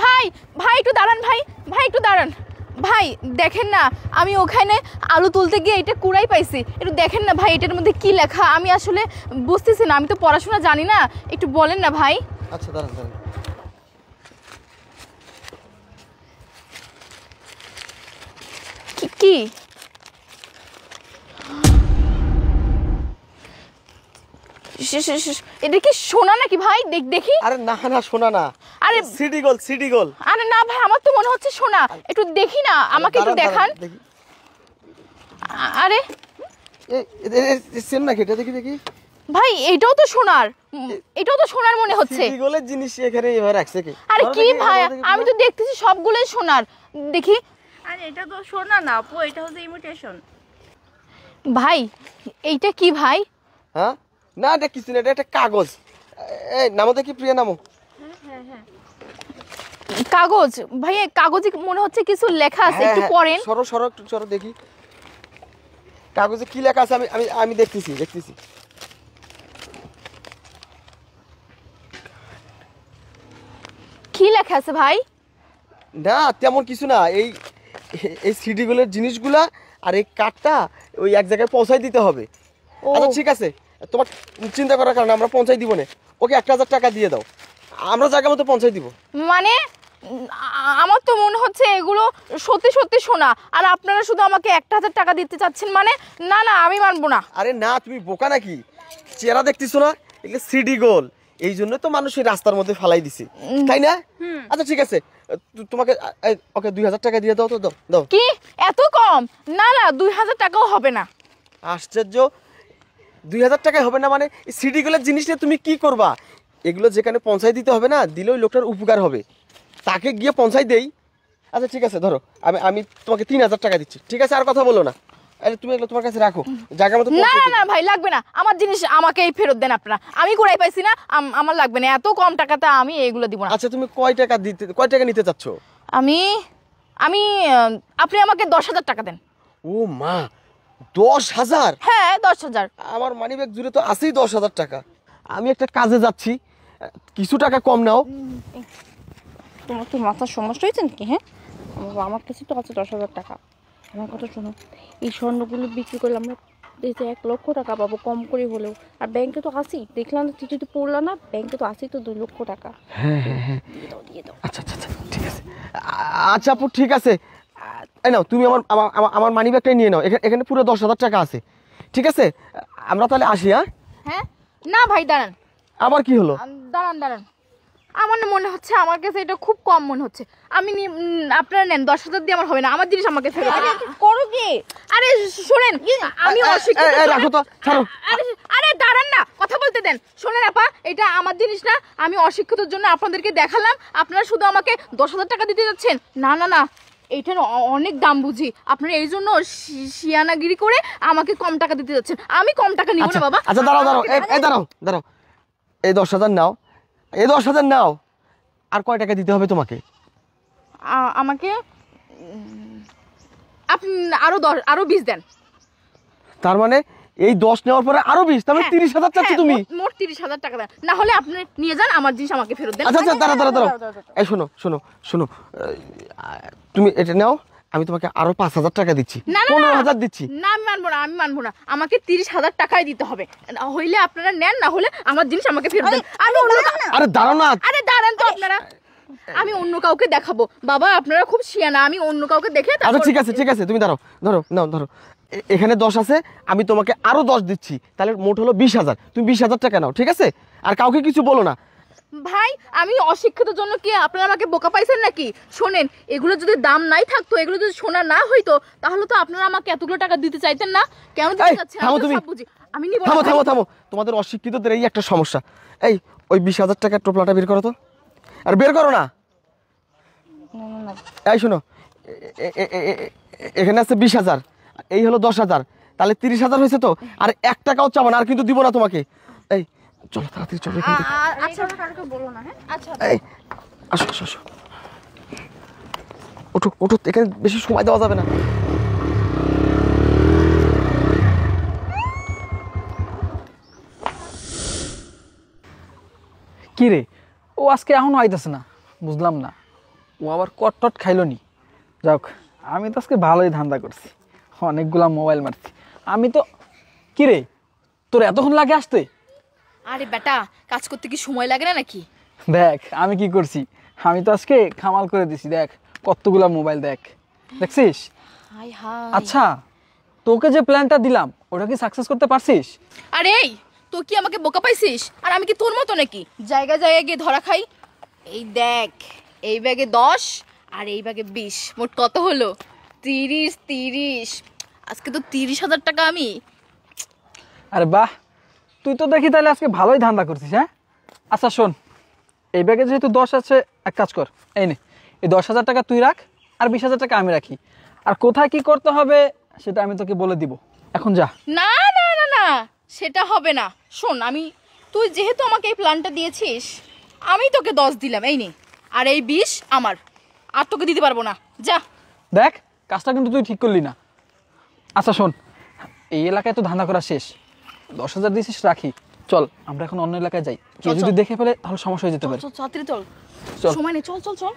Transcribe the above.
ভাই ভাই ভাই একটু দাঁড়ান ভাই, ভাই একটু দাঁড়ান ভাই। দেখেন না আমি ওখানে আলু তুলতে গিয়ে এটা কুড়াই পাইছি, একটু দেখেন না ভাই এটার মধ্যে কি লেখা, আমি আসলে বুঝতেছি না, আমি তো পড়াশোনা জানি না, একটু বলেন না ভাই। আচ্ছা দাঁড়ান দাঁড়ান। কি এটা কি সোনা নাকি ভাই? দেখি। আরে না না সোনা না, আরে সিটি গোল্ড সিটি গোল্ড। আরে না ভাই আমার তো মনে হচ্ছে সোনা, একটু দেখি না, আমাকে একটু দেখান। আরে সেম নাকি এটা? দেখি দেখি ভাই এটাও তো সোনার, এটাও তো সোনার মনে হচ্ছে। সিটি গোল্ডের জিনিস এখানে এবার রাখছে কি? আরে কি ভাই আমি তো দেখতেছি সবগুলোই সোনার, দেখি। আরে এটা তো সোনা না আপু, এটা হচ্ছে ইমিটেশন। ভাই এইটা কি ভাই? হ্যাঁ না এটা কিছু না, এটা একটা কাগজ। এই নামো দেখি প্রিয়া, নামো। কাগজ? ভাই কাগজে মনে হচ্ছে কিছু লেখা আছে, একটু পড়েন। সরো সরো একটু সরো দেখি কাগজে কি লেখা আছে। আমি আমি আমি দেখতেছি। কি লেখা আছে ভাই? না তেমন কিছু না, এই এই সিডিগুলোর জিনিসগুলা আর এই কার্ডটা ওই এক জায়গায় পৌঁছাই দিতে হবে। আচ্ছা ঠিক আছে, তোমার চিন্তা করার কারণে আমরা পৌঁছাই দিব না। ওকে 1000 টাকা দিয়ে দাও, আমরা জায়গা মতো পৌঁছাই দিব। মানে আমার তো মনে হচ্ছে এগুলো সত্যি সত্যি সোনা, আর আপনারা শুধু আমাকে 1000 টাকা দিতে চাচ্ছেন। মানে না না আমি মানবো না। আরে না তুমি বোকা নাকি? চেহারা দেখতেছো না, এগুলো সিডি গোল, এই জন্য তো মানুষ এই রাস্তার মধ্যে ফালাই দিছে, তাই না? আচ্ছা ঠিক আছে, তোমাকে ওকে 2000 টাকা দিয়ে দাও তো। দাও দাও। কি এত কম? না না 2000 টাকাও হবে না। আশ্চর্য, 2000 টাকায় হবে না মানে? এই সিডিগুলোর জিনিস নিয়ে তুমি কি করবা? এগুলো যেখানে পৌঁছাই দিতে হবে না, দিলে ওই লোকটার উপকার হবে, তাকে গিয়ে পৌঁছাই দেই। আচ্ছা ঠিক আছে ধরো, আমি আমি তোমাকে 3000 টাকা দিচ্ছি, ঠিক আছে? আর কথা বলো না। আরে তুমি এগুলো তোমার কাছে রাখো, জায়গা মতো না না না ভাই লাগবে না, আমার জিনিস আমাকেই ফেরত দেন আপনারা। আমি কুড়াই পাইছি না, আমার লাগবে না, এত কম টাকাতে আমি এইগুলো দিব না। আচ্ছা তুমি কয় টাকা নিতে চাচ্ছ? আমি আমি আপনি আমাকে 10,000 টাকা দেন। ও মা, 10,000? হ্যাঁ 10,000। আমার মানিব্যাগ জুড়ে তো আছেই 10,000 টাকা। আমি একটা কাজে যাচ্ছি, কিছু টাকা কম নাও। তোমার কি মাথার সমস্যা হয়েছে নাকি? হ্যাঁ আমার কাছে তো আছে 10,000 টাকা। আমার কথা শোনো, এই স্বর্ণগুলো বিক্রি করলে আমরা এই যে 1 লক্ষ টাকা পাবো কম করে হলেও। আর ব্যাংকে তো আসি, দেখলাম না কিছু তো পড়লো না, ব্যাংকে তো আসি তো 2 লক্ষ টাকা। হ্যাঁ হ্যাঁ হ্যাঁ দিয়ে দাও। আচ্ছা আচ্ছা ঠিক আছে। আচ্ছা আপু ঠিক আছে, এই নাও তুমি আমার আমার মানিব্যাগটাই নিয়ে নাও, এখানে পুরো 10,000 টাকা আছে, ঠিক আছে? আমরা তাহলে আসি। হ্যাঁ হ্যাঁ না ভাই দাঁড়ান। আবার কি হলো? দাঁড়ান আমার না মনে হচ্ছে, আমার কাছে এটা খুব কম মনে হচ্ছে। আমি আপনারা নেন, 10,000 দিয়ে আমার হবে না, আমার জিনিস আমাকে ফেরত দিন। করো কি? আরে শুনেন, আমি অশিক্ষিত। রাখো তো, ছাড়ো। আরে দাঁড়ান না, কথা বলতে দেন। শোনেন আপা, এটা আমার জিনিস না, আমি অশিক্ষিতর জন্য আপনাদেরকে দেখালাম, আপনারা শুধু আমাকে 10,000 টাকা দিতে যাচ্ছেন। না না না, এইটার অনেক দাম বুঝি, আপনারা এই জন্য শিয়ানাগিরি করে আমাকে কম টাকা দিতে যাচ্ছেন। আমি কম টাকা নিব না বাবা। আচ্ছা দাঁড়াও দাঁড়াও, এই 10,000 নাও, এই 10,000 নাও। আর কয় টাকা দিতে হবে তোমাকে? আমাকে আপনি আরো 20 দেন। তার মানে এই 10 নেওয়ার পরে আরো 20, তার মানে 30,000 চাচ্ছ তুমি? মোট 30,000 টাকা দেন, না হলে আপনি নিয়ে যান, আমার জিনিস আমাকে ফেরত দেন। আচ্ছা আচ্ছা দাঁড়াও, এই শোনো, তুমি এটা নাও, আমি তোমাকে আরো 5,000 টাকা দিচ্ছি, 15,000 দিচ্ছি। না আমি মানবো না, আমাকে 30,000 টাকাই দিতে হবে। হইলে আপনারা নেন, না হলে আমার জিনিস আমাকে ফেরত দেন। আরে দাঁড়াও না। আরে দাঁড়ান তো আপনারা, আমি অন্য কাউকে দেখাবো বাবা, আপনারা খুব শিয়ানা, আমি অন্য কাউকে দেখে। আচ্ছা ঠিক আছে তুমি ধরো এখানে 10 আছে, আমি তোমাকে আরো 10 দিচ্ছি, তাহলে মোট হলো 20,000। তুমি 20,000 টাকা নাও, ঠিক আছে? আর কাউকে কিছু বলো না। ভাই আমি অশিক্ষিত জন্য কি আপনারা আমাকে বোকা পাইছেন নাকি? শোনেন, এগুলো যদি দাম নাই থাকতো, এগুলো যদি সোনা না হইতো, তাহলে তো আপনারা আমাকে এতগুলো টাকা দিতে চাইতেন না। কেন দিতে চাচ্ছেন? আমি নিব না। থামো, তোমাদের অশিক্ষিতদের এই একটা সমস্যা। এই ওই 20,000 টাকার টোপলাটা বের করো তো, আর বের করো না। এই শোনো, এখানে আছে 20,000, এই হলো 10,000, তাহলে 30,000 হয়েছে তো। আর 1 টাকাও চাবো না, আর কিন্তু দিব না তোমাকে। এই চলো তাড়াতাড়ি চলো এখান থেকে। আচ্ছা কাউকে বলো না। হ্যাঁ আচ্ছা এই আসো ওঠো, এখানে বেশি সময় দেওয়া যাবে না। কি রে, ও আজকে এখনো আইতাছে না, বুঝলাম না। ও আবার কটটট খাইলো নি। যাক, আমি তো আজকে ভালোই ধান্দা করছি, অনেকগুলা মোবাইল মারছি। আমি তো কি রে, তোর এতক্ষণ লাগে আসতে? আরে বেটা, কাজ করতে কি সময় লাগে না নাকি? দেখ আমি কি করছি, আমি তো আজকে খামাল করে দিছি। দেখ কতগুলা মোবাইল, দেখ দেখছিস? High high. আচ্ছা, তোকে যে প্ল্যানটা দিলাম ওটা কি সাকসেস করতে পারছিস? আরে এই, তুই কি আমাকে বোকা পাইছিস? আর আমি কি তোর মতো নাকি জায়গায় জায়গায় গিয়ে ধরা খাই? এই দেখ, এই ব্যাগে 10 আর এই ব্যাগে 20, মোট কত হলো? 30। আজকে তো 30,000 টাকা আমি। আরে বাহ, তুই তো দেখি তাহলে আজকে ভালোই ধান্দা করছিস। হ্যাঁ আচ্ছা শোন, এই ব্যাগে যেহেতু 10 আছে, এক কাজ কর, এই নে, এই 10,000 টাকা তুই রাখ আর 20,000 টাকা আমি রাখি। আর কোথায় কি করতে হবে সেটা আমি তোকে বলে দিব। এখন যা। না না না না, সেটা হবে না। শোন, তুই যেহেতু আমাকে এই প্ল্যানটা দিয়েছিস, আমি তোকে 10 দিলাম, এই নে। আর এই 20 আমার, আর তোকে দিতে পারবো না, যা। দেখ কাজটা কিন্তু তুই ঠিক করলি না। আচ্ছা শোন, এই এলাকায় তো ধান্দা করা শেষ, 10,000 দিয়েছিস রাখি। চল আমরা এখন অন্য এলাকায় যাই, কেউ চল, যদি চল। দেখে ফেলে তাহলে সমস্যা হয়ে যেতে পারে। চল তাড়াতাড়ি চল, চল। সময় নেই, চল চল চল।